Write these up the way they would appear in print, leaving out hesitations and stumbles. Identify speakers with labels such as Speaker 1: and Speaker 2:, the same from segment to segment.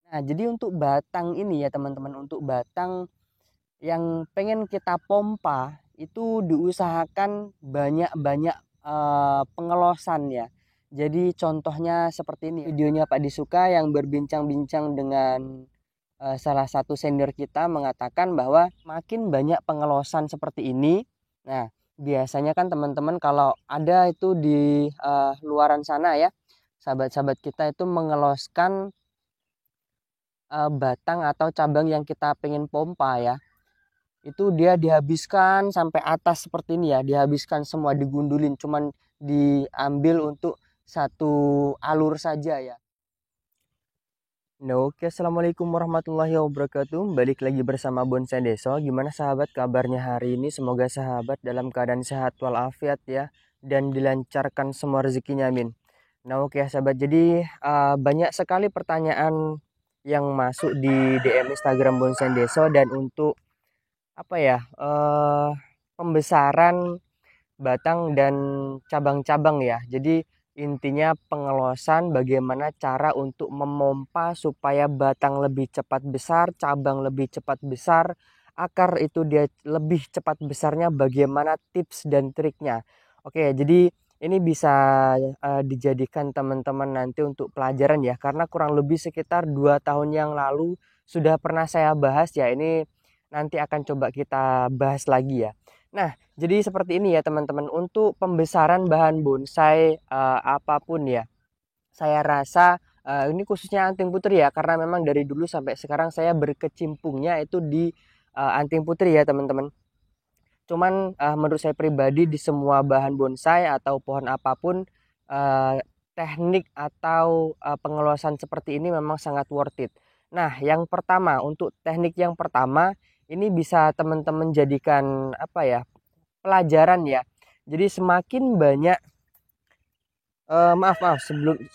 Speaker 1: Nah, jadi untuk batang ini ya teman-teman, untuk batang yang pengen kita pompa itu diusahakan banyak-banyak pengelosan ya. Jadi contohnya seperti ini videonya Pak Disuka yang berbincang-bincang dengan salah satu senior kita mengatakan bahwa makin banyak pengelosan seperti ini. Nah, biasanya kan teman-teman kalau ada itu di luaran sana ya, sahabat-sahabat kita itu mengeloskan batang atau cabang yang kita pengen pompa ya, itu dia dihabiskan sampai atas seperti ini ya, dihabiskan semua, digundulin, cuman diambil untuk satu alur saja ya. Nah, oke, assalamualaikum warahmatullahi wabarakatuh. Balik lagi bersama Bonsai Deso. Gimana sahabat kabarnya hari ini? Semoga sahabat dalam keadaan sehat walafiat ya, dan dilancarkan semua rezekinya, amin. Nah, oke sahabat, jadi banyak sekali pertanyaan yang masuk di DM Instagram Bonsai Deso, dan untuk apa ya, pembesaran batang dan cabang-cabang ya. Jadi intinya pengelosan bagaimana cara untuk memompa supaya batang lebih cepat besar, cabang lebih cepat besar, akar itu dia lebih cepat besarnya, bagaimana tips dan triknya. Oke, jadi ini bisa dijadikan teman-teman nanti untuk pelajaran ya, karena kurang lebih sekitar 2 tahun yang lalu sudah pernah saya bahas ya. Ini nanti akan coba kita bahas lagi ya. Nah, jadi seperti ini ya teman-teman, untuk pembesaran bahan bonsai apapun ya. Saya rasa ini khususnya anting putri ya, karena memang dari dulu sampai sekarang saya berkecimpungnya itu di anting putri ya teman-teman. Cuman menurut saya pribadi di semua bahan bonsai atau pohon apapun, teknik atau pengelolaan seperti ini memang sangat worth it. Nah, yang pertama, untuk teknik yang pertama ini bisa teman-teman jadikan apa ya, pelajaran ya. Jadi semakin banyak maaf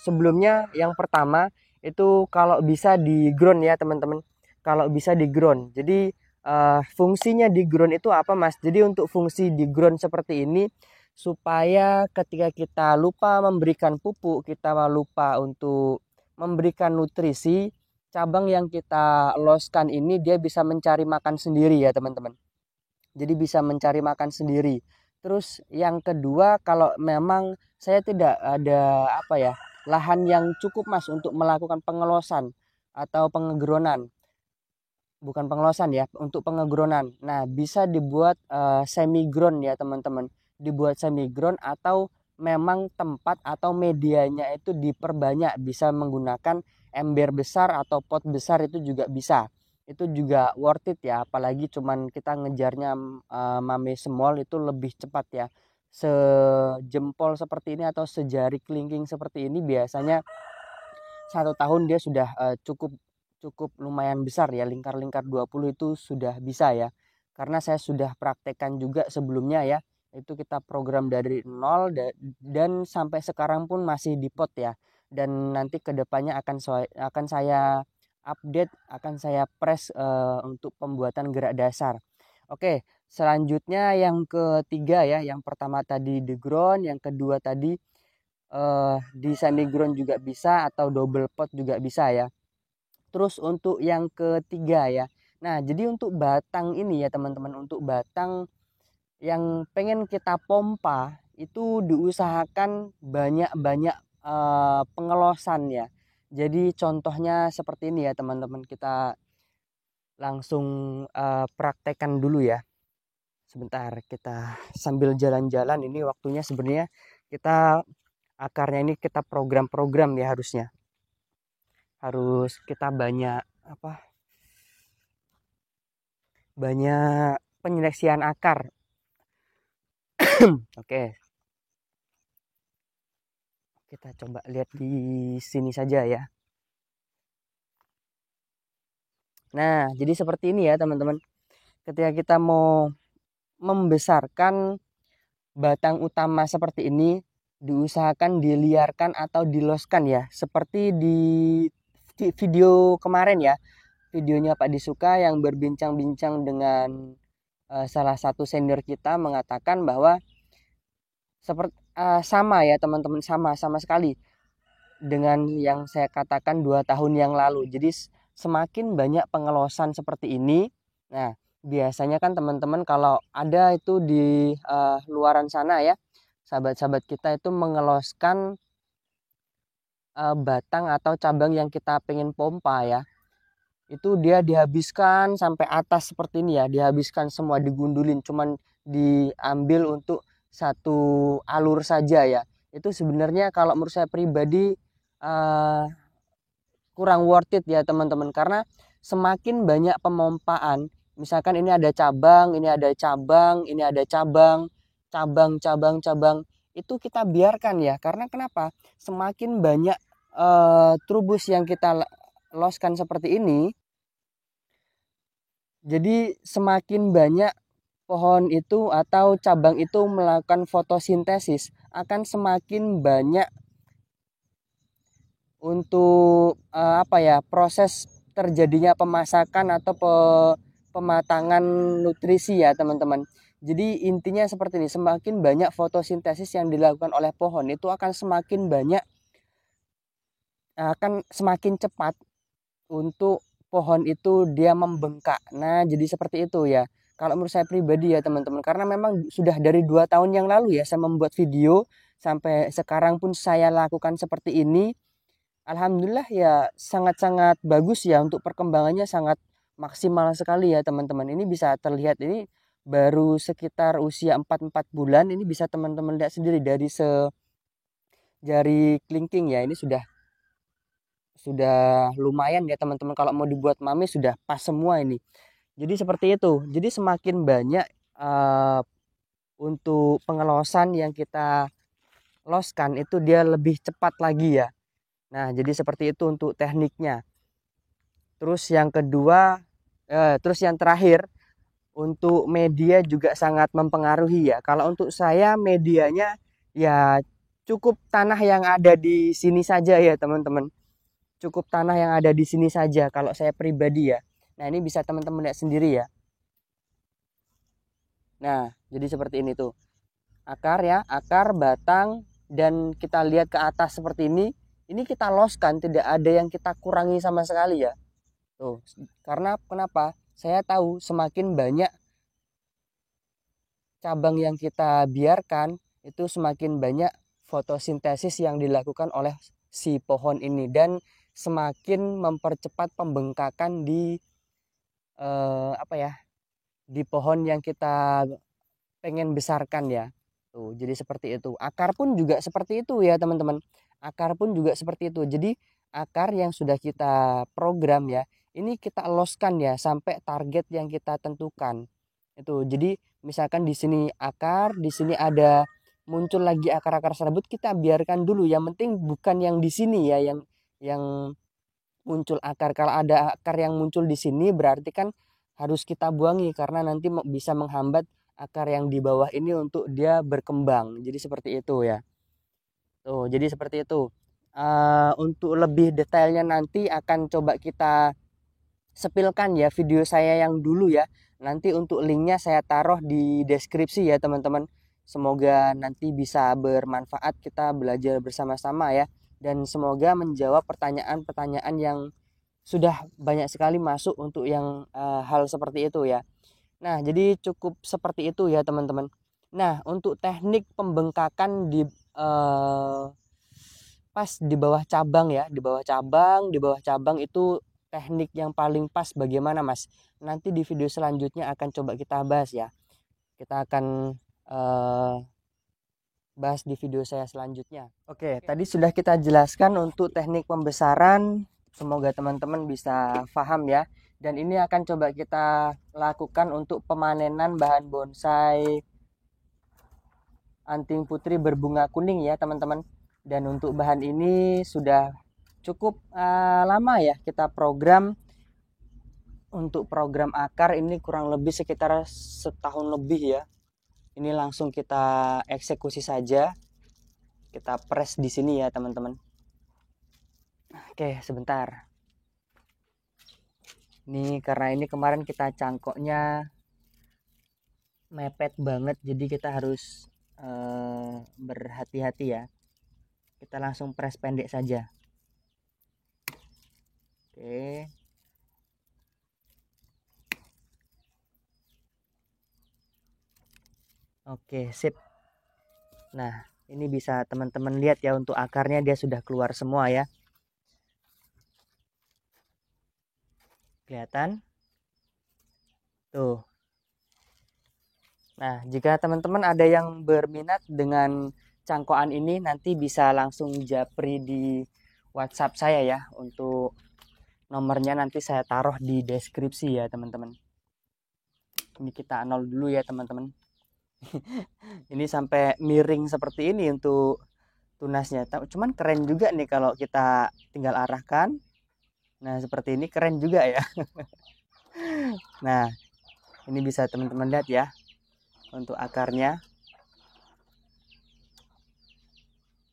Speaker 1: sebelumnya, yang pertama itu kalau bisa di ground ya teman-teman. Kalau bisa di ground. Jadi fungsinya di ground itu apa Mas? Jadi untuk fungsi di ground seperti ini supaya ketika kita lupa memberikan pupuk, kita lupa untuk memberikan nutrisi, cabang yang kita loskan ini dia bisa mencari makan sendiri ya teman-teman. Jadi bisa mencari makan sendiri. Terus yang kedua, kalau memang saya tidak ada apa ya, lahan yang cukup Mas untuk melakukan pengelosan atau pengegronan. Bukan pengelosan ya, untuk pengegronan. Nah, bisa dibuat semi ground ya teman-teman. Dibuat semi ground atau memang tempat atau medianya itu diperbanyak, bisa menggunakan ember besar atau pot besar itu juga bisa. Itu juga worth it ya, apalagi cuman kita ngejarnya mame semol itu lebih cepat ya. Sejempol seperti ini atau sejari kelingking seperti ini biasanya 1 tahun dia sudah cukup cukup lumayan besar ya, lingkar-lingkar 20 itu sudah bisa ya. Karena saya sudah praktekkan juga sebelumnya ya. Itu kita program dari nol dan sampai sekarang pun masih di pot ya. Dan nanti kedepannya akan saya update, akan saya press untuk pembuatan gerak dasar. Oke, selanjutnya yang ketiga ya, yang pertama tadi the ground, yang kedua tadi di semi ground juga bisa atau double pot juga bisa ya. Terus untuk yang ketiga ya. Nah, jadi untuk batang ini ya teman-teman, untuk batang yang pengen kita pompa itu diusahakan banyak-banyak pengelosan ya. Jadi contohnya seperti ini ya teman-teman, kita langsung praktekkan dulu ya. Sebentar, kita sambil jalan-jalan, ini waktunya sebenarnya kita akarnya ini kita program-program ya, harusnya. Harus kita banyak apa? Banyak penyeleksian akar. Oke, kita coba lihat di sini saja ya. Nah, jadi seperti ini ya teman-teman. Ketika kita mau membesarkan batang utama seperti ini, diusahakan diliarkan atau diloskan ya. Seperti di video kemarin ya. Videonya Pak Disuka yang berbincang-bincang dengan salah satu senior kita mengatakan bahwa seperti sama ya teman-teman, sama sekali dengan yang saya katakan 2 tahun yang lalu. Jadi semakin banyak pengelosan seperti ini. Nah, biasanya kan teman-teman kalau ada itu di luaran sana ya, sahabat-sahabat kita itu mengeloskan batang atau cabang yang kita pengen pompa ya. Itu dia dihabiskan sampai atas seperti ini ya, dihabiskan semua, digundulin, cuman diambil untuk satu alur saja ya. Itu sebenarnya kalau menurut saya pribadi kurang worth it ya teman-teman, karena semakin banyak pemompaan, misalkan ini ada cabang, ini ada cabang, ini ada cabang, cabang, itu kita biarkan ya. Karena kenapa? Semakin banyak trubus yang kita loskan seperti ini, jadi semakin banyak pohon itu atau cabang itu melakukan fotosintesis, akan semakin banyak untuk apa ya, proses terjadinya pemasakan atau pematangan nutrisi ya teman-teman. Jadi intinya seperti ini, semakin banyak fotosintesis yang dilakukan oleh pohon itu akan semakin banyak, akan semakin cepat untuk pohon itu dia membengkak. Nah, jadi seperti itu ya. Kalau menurut saya pribadi ya teman-teman, karena memang sudah dari 2 tahun yang lalu ya saya membuat video, sampai sekarang pun saya lakukan seperti ini. Alhamdulillah ya, sangat-sangat bagus ya, untuk perkembangannya sangat maksimal sekali ya teman-teman. Ini bisa terlihat, ini baru sekitar usia 4 bulan, ini bisa teman-teman lihat sendiri dari sejari kelingking ya, ini sudah lumayan ya teman-teman, kalau mau dibuat mami sudah pas semua ini. Jadi seperti itu. Jadi semakin banyak untuk pengelosan yang kita loskan itu dia lebih cepat lagi ya. Nah, jadi seperti itu untuk tekniknya. Terus yang kedua, terus yang terakhir, untuk media juga sangat mempengaruhi ya. Kalau untuk saya medianya ya cukup tanah yang ada di sini saja ya teman-teman. Cukup tanah yang ada di sini saja kalau saya pribadi ya. Nah, ini bisa teman-teman lihat sendiri ya. Nah, jadi seperti ini tuh. Akar ya, akar, batang, dan kita lihat ke atas seperti ini. Ini kita loskan, tidak ada yang kita kurangi sama sekali ya. Tuh, karena kenapa? Saya tahu semakin banyak cabang yang kita biarkan, itu semakin banyak fotosintesis yang dilakukan oleh si pohon ini, dan semakin mempercepat pembengkakan di apa ya, di pohon yang kita pengen besarkan ya. Tuh, jadi seperti itu. Akar pun juga seperti itu ya teman-teman. Akar pun juga seperti itu. Jadi akar yang sudah kita program ya, ini kita loskan ya sampai target yang kita tentukan. Itu. Jadi misalkan di sini akar, di sini ada muncul lagi akar-akar serabut, kita biarkan dulu. Yang penting bukan yang di sini ya, yang muncul akar. Kalau ada akar yang muncul di sini berarti kan harus kita buangi, karena nanti bisa menghambat akar yang di bawah ini untuk dia berkembang. Jadi seperti itu ya. Tuh, jadi seperti itu. Untuk lebih detailnya nanti akan coba kita sepilkan ya video saya yang dulu ya. Nanti untuk linknya saya taruh di deskripsi ya teman-teman. Semoga nanti bisa bermanfaat, kita belajar bersama-sama ya. Dan semoga menjawab pertanyaan-pertanyaan yang sudah banyak sekali masuk untuk yang hal seperti itu ya. Nah, jadi cukup seperti itu ya teman-teman. Nah, untuk teknik pembengkakan di pas di bawah cabang ya, di bawah cabang itu teknik yang paling pas bagaimana Mas? Nanti di video selanjutnya akan coba kita bahas ya. Kita akan bahas di video saya selanjutnya. Oke, tadi sudah kita jelaskan untuk teknik pembesaran. Semoga teman-teman bisa paham ya. Dan ini akan coba kita lakukan untuk pemanenan bahan bonsai anting putri berbunga kuning ya teman-teman. Dan untuk bahan ini sudah cukup lama ya kita program. Untuk program akar ini kurang lebih sekitar setahun lebih ya. Ini langsung kita eksekusi saja. Kita press di sini ya teman-teman. Oke, sebentar. Ini karena ini kemarin kita cangkoknya mepet banget, jadi kita harus berhati-hati ya. Kita langsung press pendek saja. Oke. Oke, sip. Nah, ini bisa teman-teman lihat ya, untuk akarnya dia sudah keluar semua ya. Kelihatan? Tuh. Nah, jika teman-teman ada yang berminat dengan cangkokan ini, nanti bisa langsung japri di WhatsApp saya ya. Untuk nomornya nanti saya taruh di deskripsi ya, teman-teman. Ini kita nol dulu ya, teman-teman. Ini sampai miring seperti ini untuk tunasnya. Cuman keren juga nih kalau kita tinggal arahkan. Nah, seperti ini keren juga ya. Nah, ini bisa teman-teman lihat ya, untuk akarnya.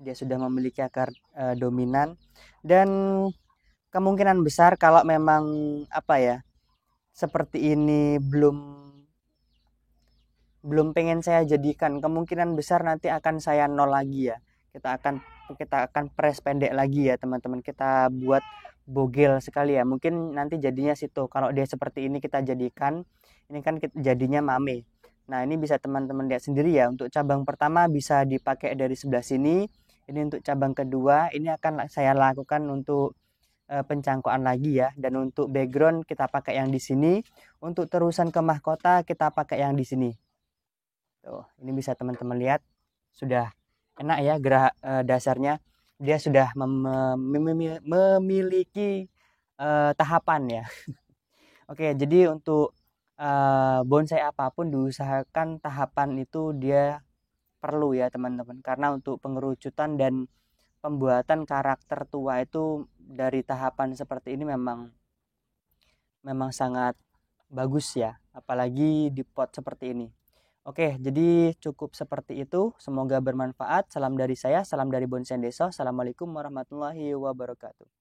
Speaker 1: Dia sudah memiliki akar dominan, dan kemungkinan besar kalau memang apa ya, seperti ini belum pengen saya jadikan, kemungkinan besar nanti akan saya nol lagi ya. Kita akan press pendek lagi ya, teman-teman. Kita buat bogel sekali ya. Mungkin nanti jadinya situ. Kalau dia seperti ini kita jadikan, ini kan jadinya mame. Nah, ini bisa teman-teman lihat sendiri ya. Untuk cabang pertama bisa dipakai dari sebelah sini. Ini untuk cabang kedua, ini akan saya lakukan untuk pencangkokan lagi ya. Dan untuk background kita pakai yang di sini. Untuk terusan ke mahkota kita pakai yang di sini. Tuh, ini bisa teman-teman lihat, sudah enak ya gerak dasarnya. Dia sudah memiliki tahapan ya. Oke, jadi untuk bonsai apapun diusahakan tahapan itu dia perlu ya, teman-teman. Karena untuk pengerucutan dan pembuatan karakter tua itu dari tahapan seperti ini memang sangat bagus ya, apalagi di pot seperti ini. Oke, jadi cukup seperti itu. Semoga bermanfaat. Salam dari saya, salam dari Bonsai Deso. Assalamualaikum warahmatullahi wabarakatuh.